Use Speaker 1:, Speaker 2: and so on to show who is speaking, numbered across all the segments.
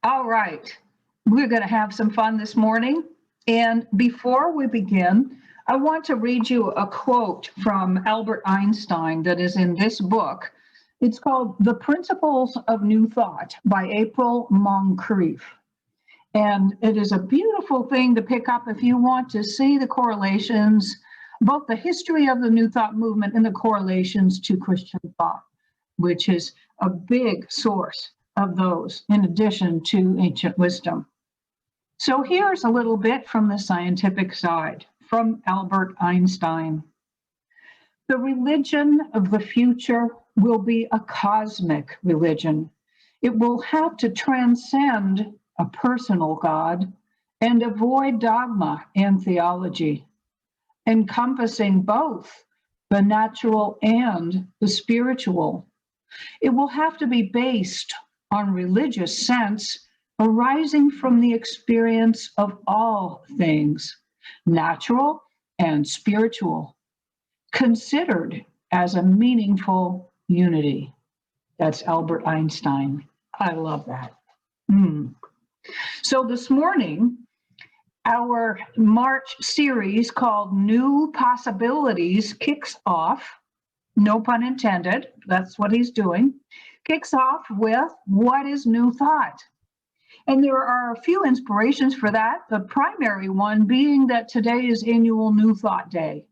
Speaker 1: All right, we're going to have some fun this morning. And before we begin, I want to read you a quote from Albert Einstein that is in this book. It's called The Principles of New Thought by April Moncrief. And it is a beautiful thing to pick up if you want to see the correlations, both the history of the New Thought movement and the correlations to Christian thought, which is a big source of those in addition to ancient wisdom. So here's a little bit from the scientific side, from Albert Einstein. The religion of the future will be a cosmic religion. It will have to transcend a personal God and avoid dogma and theology, encompassing both the natural and the spiritual. It will have to be based on religious sense arising from the experience of all things, natural and spiritual, considered as a meaningful unity. That's Albert Einstein. I love that. So this morning, our March series called New Possibilities kicks off, no pun intended, that's what he's doing, kicks off with what is new thought? And there are a few inspirations for that, the primary one being that today is Annual New Thought Day.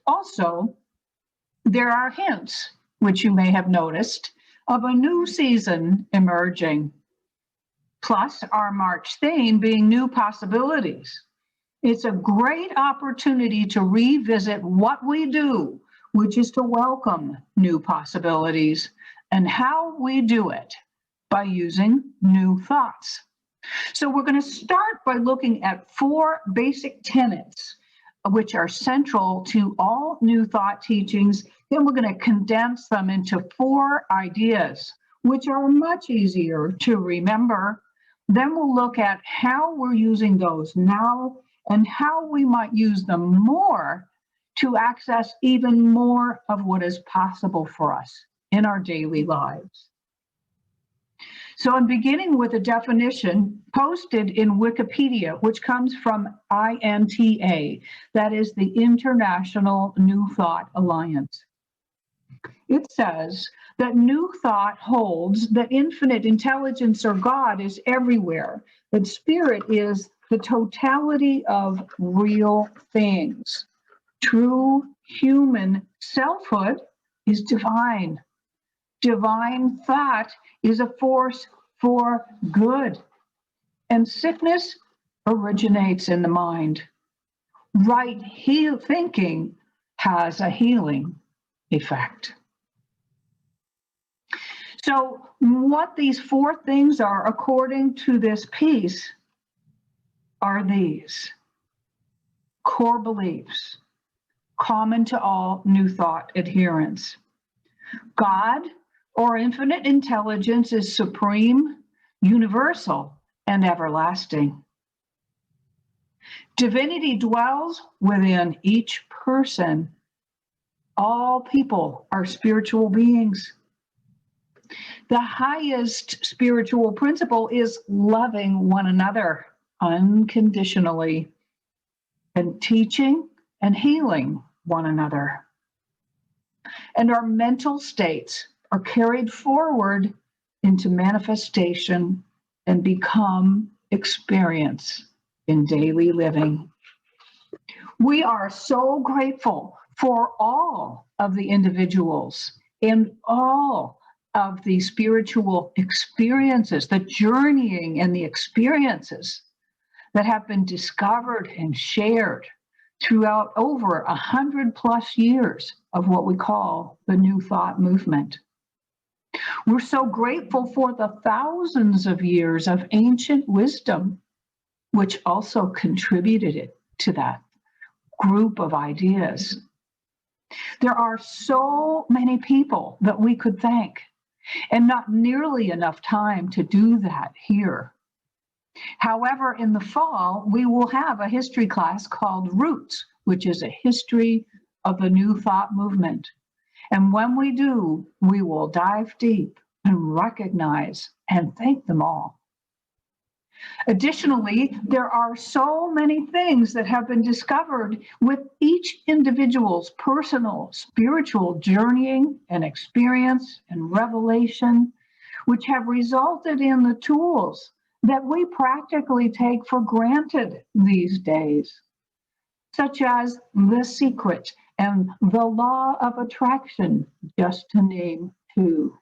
Speaker 1: Also, there are hints, which you may have noticed, of a new season emerging. Plus, our March theme being new possibilities. It's a great opportunity to revisit what we do, which is to welcome new possibilities, and how we do it by using new thoughts. So we're going to start by looking at 4 basic tenets, which are central to all new thought teachings. Then we're going to condense them into 4 ideas, which are much easier to remember. Then we'll look at how we're using those now and how we might use them more to access even more of what is possible for us in our daily lives. So I'm beginning with a definition posted in Wikipedia, which comes from INTA, that is the International New Thought Alliance. It says that new thought holds that infinite intelligence or God is everywhere, that spirit is the totality of real things. True human selfhood is divine. Divine thought is a force for good. And sickness originates in the mind. Right thinking has a healing effect. So what these 4 things are, according to this piece, are these core beliefs common to all new thought adherents. God, or infinite intelligence, is supreme, universal, and everlasting. Divinity dwells within each person. All people are spiritual beings. The highest spiritual principle is loving one another unconditionally and teaching and healing one another. And our mental states are carried forward into manifestation and become experience in daily living. We are so grateful for all of the individuals and all of the spiritual experiences, the journeying and the experiences that have been discovered and shared throughout over 100+ years of what we call the New Thought movement. We're so grateful for the thousands of years of ancient wisdom, which also contributed to that group of ideas. There are so many people that we could thank, and not nearly enough time to do that here. However, in the fall, we will have a history class called Roots, which is a history of the New Thought movement. And when we do, we will dive deep and recognize and thank them all Additionally, there are so many things that have been discovered with each individual's personal spiritual journeying and experience and revelation, which have resulted in the tools that we practically take for granted these days, such as The Secret and the Law of Attraction, just to name two.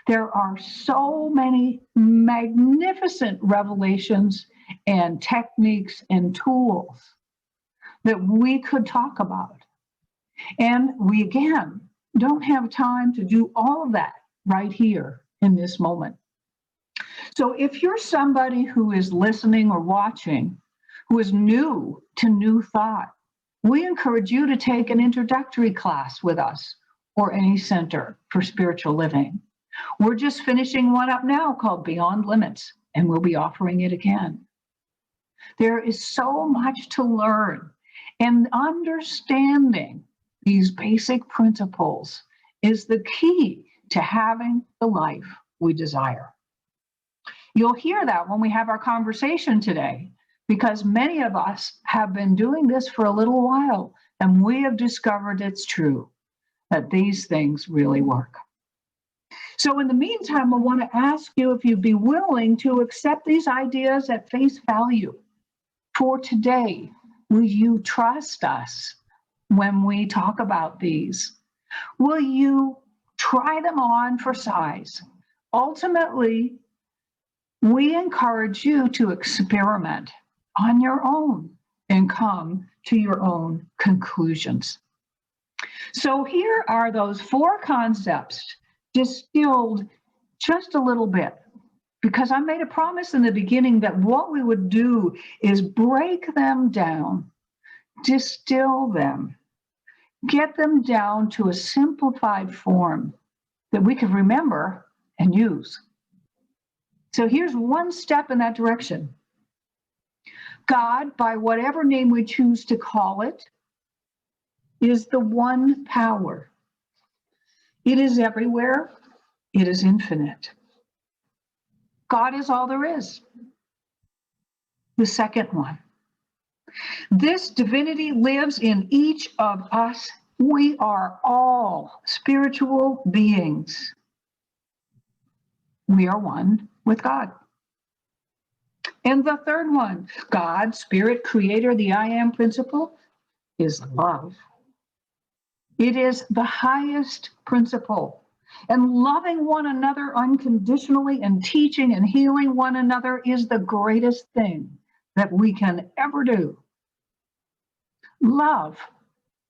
Speaker 1: There are so many magnificent revelations and techniques and tools that we could talk about. And we, again, don't have time to do all of that right here in this moment. So if you're somebody who is listening or watching, who is new to New Thought, we encourage you to take an introductory class with us or any center for spiritual living. We're just finishing one up now called Beyond Limits, and we'll be offering it again. There is so much to learn, and understanding these basic principles is the key to having the life we desire. You'll hear that when we have our conversation today, because many of us have been doing this for a little while, and we have discovered it's true, that these things really work. So in the meantime, I want to ask you if you'd be willing to accept these ideas at face value. For today, will you trust us when we talk about these? Will you try them on for size? Ultimately, we encourage you to experiment on your own and come to your own conclusions. So here are those 4 concepts distilled just a little bit, because I made a promise in the beginning that what we would do is break them down, distill them, get them down to a simplified form that we can remember and use. So here's one step in that direction. God, by whatever name we choose to call it, is the one power. It is everywhere. It is infinite. God is all there is. The second one. This divinity lives in each of us. We are all spiritual beings. We are one with God. And the third one, God, Spirit, Creator, the I Am principle, is love. It is the highest principle. And loving one another unconditionally and teaching and healing one another is the greatest thing that we can ever do. Love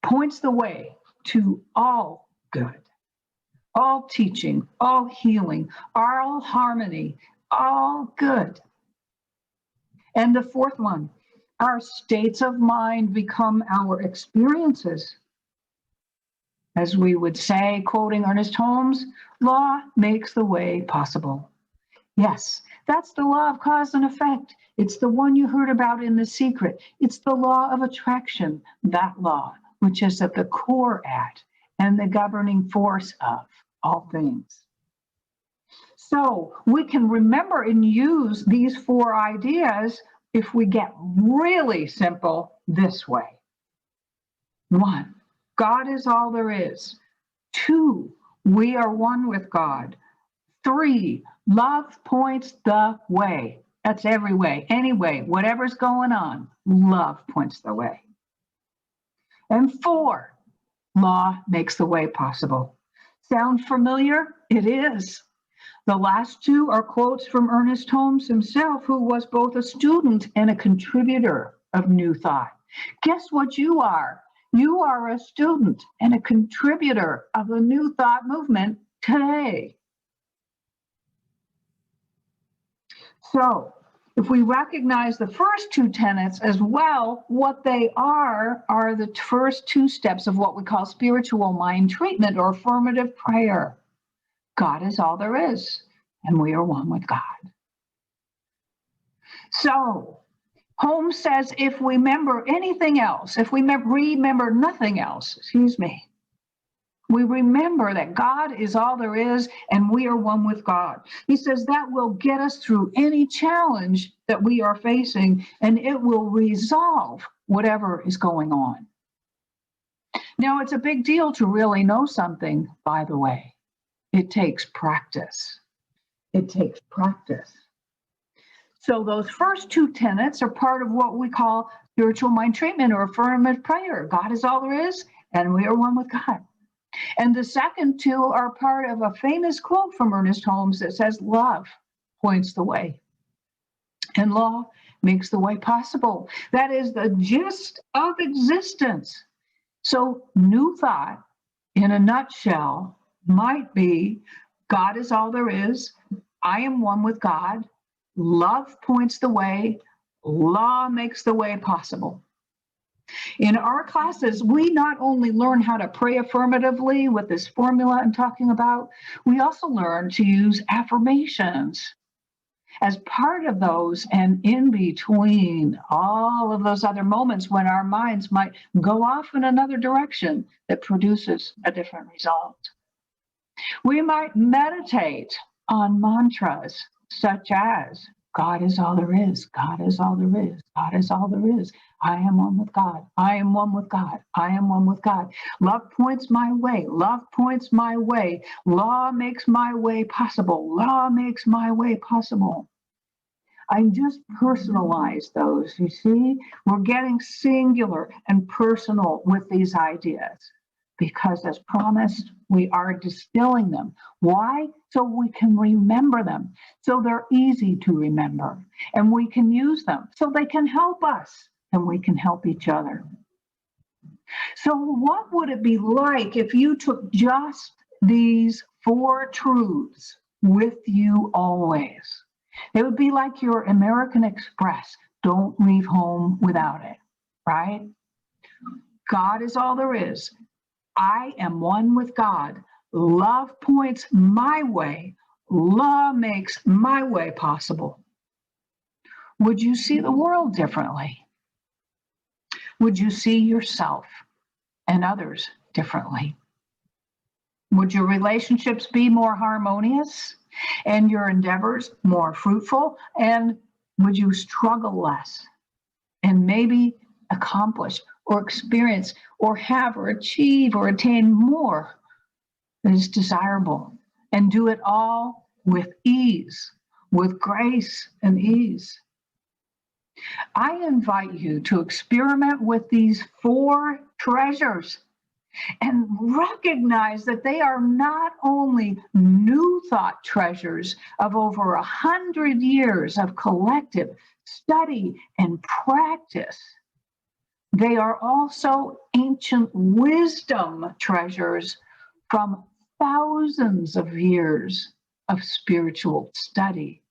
Speaker 1: points the way to all good, all teaching, all healing, all harmony, all good. And the fourth one, our states of mind become our experiences. As we would say, quoting Ernest Holmes, law makes the way possible. Yes, that's the law of cause and effect. It's the one you heard about in The Secret. It's the law of attraction, that law, which is at the core at and the governing force of all things. So we can remember and use these 4 ideas if we get really simple this way. 1, God is all there is. 2, we are one with God. 3, love points the way. That's every way, any way, whatever's going on, love points the way. And 4, law makes the way possible. Sound familiar? It is. The last 2 are quotes from Ernest Holmes himself, who was both a student and a contributor of New Thought. Guess what you are? You are a student and a contributor of the New Thought movement today. So, if we recognize the first 2 tenets as well, what they are the first 2 steps of what we call spiritual mind treatment or affirmative prayer. God is all there is, and we are one with God. So, Holmes says if we remember anything else, if we remember nothing else, We remember that God is all there is and we are one with God. He says that will get us through any challenge that we are facing, and it will resolve whatever is going on. Now, it's a big deal to really know something, by the way. It takes practice. It takes practice. So those first two tenets are part of what we call spiritual mind treatment or affirmative prayer. God is all there is, and we are one with God. And the second two are part of a famous quote from Ernest Holmes that says, love points the way, and law makes the way possible. That is the gist of existence. So new thought, in a nutshell, might be God is all there is. I am one with God. Love points the way. Law makes the way possible. In our classes, we not only learn how to pray affirmatively with this formula I'm talking about, we also learn to use affirmations as part of those, and in between all of those other moments when our minds might go off in another direction that produces a different result. We might meditate on mantras such as, God is all there is, God is all there is, God is all there is. I am one with God, I am one with God, I am one with God. Love points my way, love points my way. Law makes my way possible, law makes my way possible. I just personalize those, you see? We're getting singular and personal with these ideas because, as promised, we are distilling them. Why? So we can remember them, so they're easy to remember, and we can use them so they can help us and we can help each other. So what would it be like if you took just these four truths with you always? It would be like your American Express. Don't leave home without it, right? God is all there is. I am one with God. Love points my way. Law makes my way possible. Would you see the world differently? Would you see yourself and others differently? Would your relationships be more harmonious and your endeavors more fruitful? And would you struggle less and maybe accomplish or experience or have or achieve or attain more that is desirable, and do it all with ease, with grace and ease? I invite you to experiment with these four treasures and recognize that they are not only new thought treasures of over 100 years of collective study and practice. They are also ancient wisdom treasures from thousands of years of spiritual study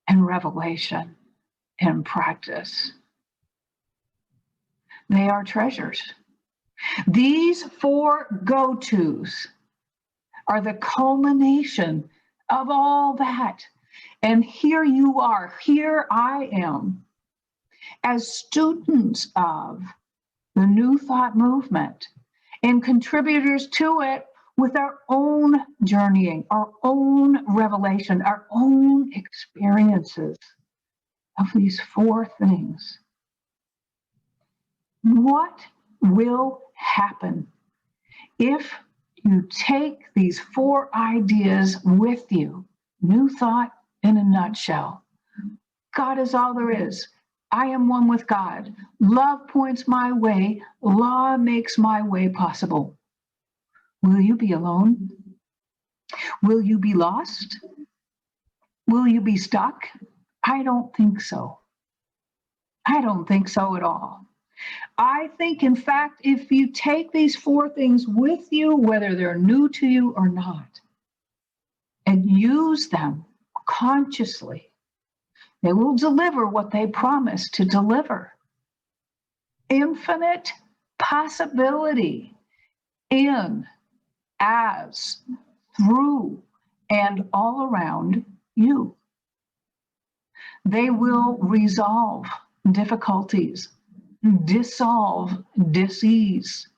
Speaker 1: and revelation and practice. They are treasures. These four go-tos are the culmination of all that. And here you are, here I am, as students of the New Thought movement and contributors to it with our own journeying, our own revelation, our own experiences of these four things. What will happen if you take these four ideas with you? New thought in a nutshell. God is all there is. I am one with God. Love points my way. Law makes my way possible. Will you be alone? Will you be lost? Will you be stuck? I don't think so. I don't think so at all. I think, in fact, if you take these four things with you, whether they're new to you or not, and use them consciously, they will deliver what they promise to deliver. Infinite possibility in, as, through, and all around you. They will resolve difficulties, dissolve disease,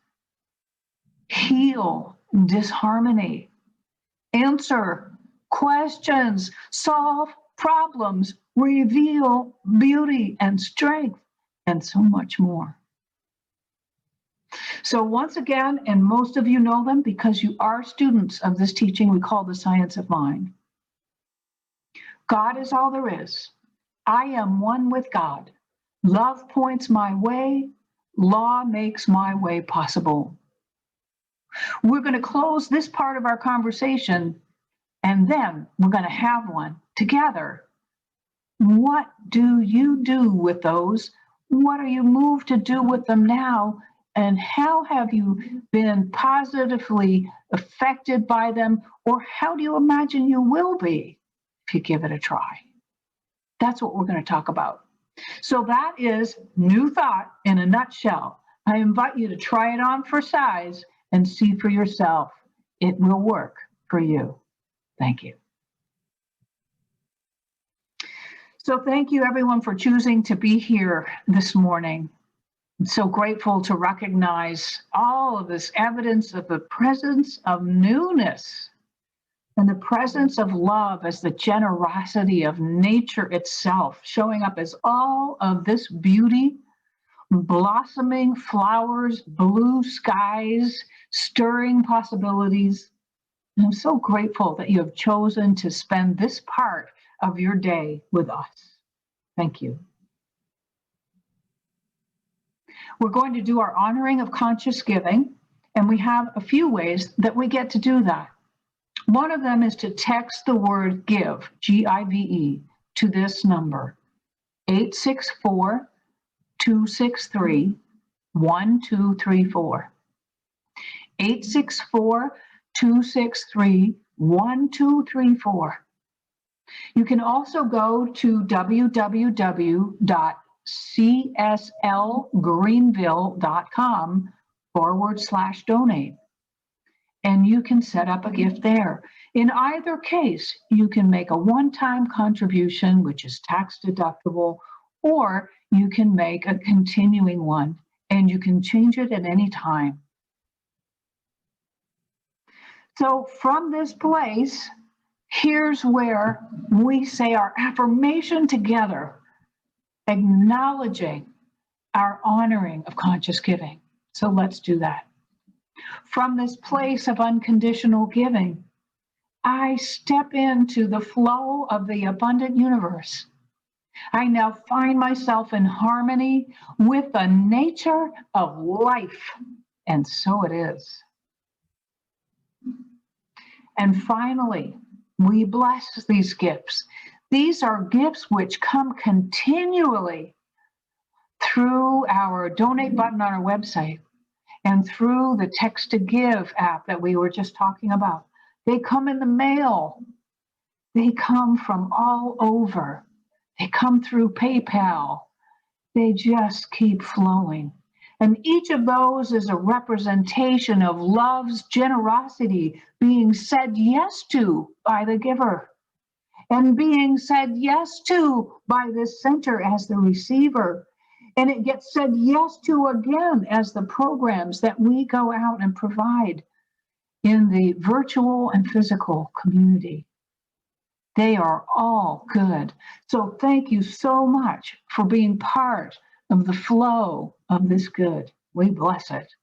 Speaker 1: heal disharmony, answer questions, solve problems, reveal beauty and strength, and so much more. So once again, and most of you know them because you are students of this teaching we call the science of mind. God is all there is. I am one with God. Love points my way. Law makes my way possible. We're going to close this part of our conversation, and then we're going to have one together. What do you do with those? What are you moved to do with them now? And how have you been positively affected by them? Or how do you imagine you will be if you give it a try? That's what we're going to talk about. So that is New Thought in a nutshell. I invite you to try it on for size and see for yourself. It will work for you. Thank you. So thank you everyone for choosing to be here this morning. I'm so grateful to recognize all of this evidence of the presence of newness and the presence of love as the generosity of nature itself, showing up as all of this beauty, blossoming flowers, blue skies, stirring possibilities. And I'm so grateful that you have chosen to spend this part of your day with us. Thank you. We're going to do our honoring of conscious giving, and we have a few ways that we get to do that. One of them is to text the word give, G-I-V-E, to this number, 864-263-1234. 864-263-1234. You can also go to www.cslgreenville.com/donate. And you can set up a gift there. In either case, you can make a one-time contribution, which is tax deductible, or you can make a continuing one, and you can change it at any time. So from this place, here's where we say our affirmation together, acknowledging our honoring of conscious giving. So let's do that. From this place of unconditional giving, I step into the flow of the abundant universe. I now find myself in harmony with the nature of life, and so it is. And finally, we bless these gifts. These are gifts which come continually through our donate button on our website and through the text to give app that we were just talking about. They come in the mail. They come from all over. They come through PayPal. They just keep flowing. And each of those is a representation of love's generosity being said yes to by the giver and being said yes to by the center as the receiver. And it gets said yes to again as the programs that we go out and provide in the virtual and physical community. They are all good. So thank you so much for being part of the flow of this good. We bless it.